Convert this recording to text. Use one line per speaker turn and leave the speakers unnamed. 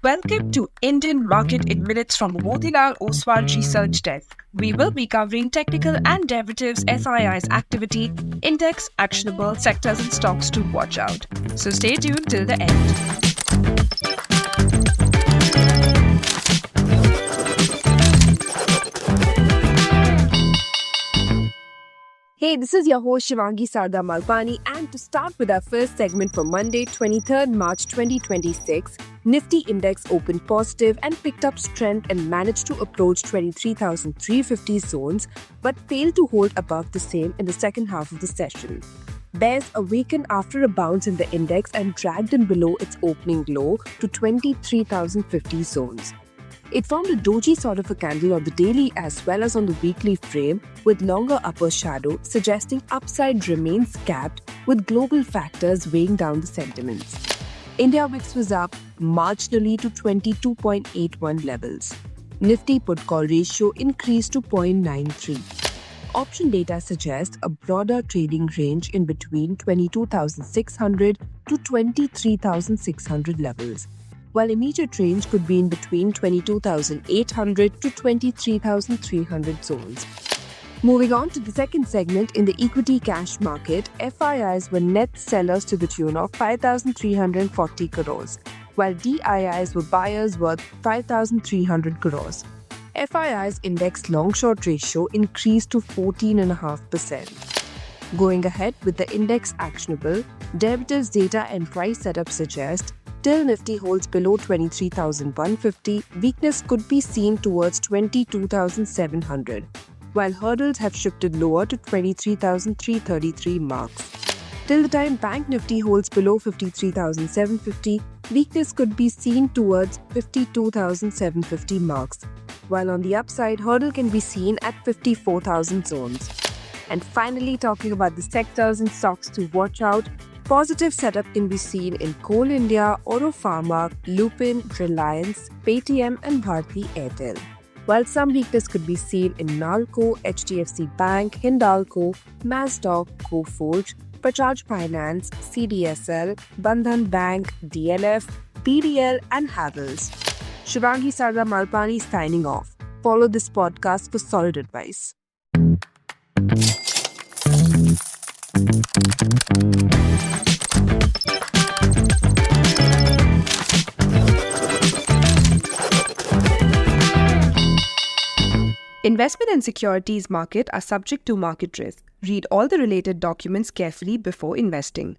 Welcome to Indian Market in Minutes from Motilal Oswal Research Desk. We will be covering technical and derivatives SII's activity, index, actionable sectors and stocks to watch out. So stay tuned till the end.
Hey, this is your host Shivangi Sarda Malpani, and to start with our first segment for Monday, 23rd March 2026, Nifty Index opened positive and picked up strength and managed to approach 23,350 zones, but failed to hold above the same in the second half of the session. Bears awakened after a bounce in the index and dragged in below its opening low to 23,050 zones. It formed a doji sort of a candle on the daily as well as on the weekly frame with longer upper shadow, suggesting upside remains capped with global factors weighing down the sentiments. India VIX was up marginally to 22.81 levels. Nifty put-call ratio increased to 0.93. Option data suggests a broader trading range in between 22,600 to 23,600 levels, while immediate range could be in between 22,800 to 23,300 zones. Moving on to the second segment, in the equity cash market, FIIs were net sellers to the tune of 5,340 crores, while DIIs were buyers worth 5,300 crores. FII's index long-short ratio increased to 14.5%. Going ahead with the index actionable, derivatives data and price setup suggest till Nifty holds below 23,150, weakness could be seen towards 22,700, while hurdles have shifted lower to 23,333 marks. Till the time Bank Nifty holds below 53,750, weakness could be seen towards 52,750 marks, while on the upside, hurdle can be seen at 54,000 zones. And finally, talking about the sectors and stocks to watch out, positive setup can be seen in Coal India, Oro Pharma, Lupin, Reliance, Paytm and Bharti Airtel. While some weakness could be seen in Nalco, HDFC Bank, Hindalco, Mazdok, Coforge, Bajaj Finance, CDSL, Bandhan Bank, DLF, BDL and Havells. Shivangi Sarda Malpani signing off. Follow this podcast for solid advice.
Investment and securities market are subject to market risk. Read all the related documents carefully before investing.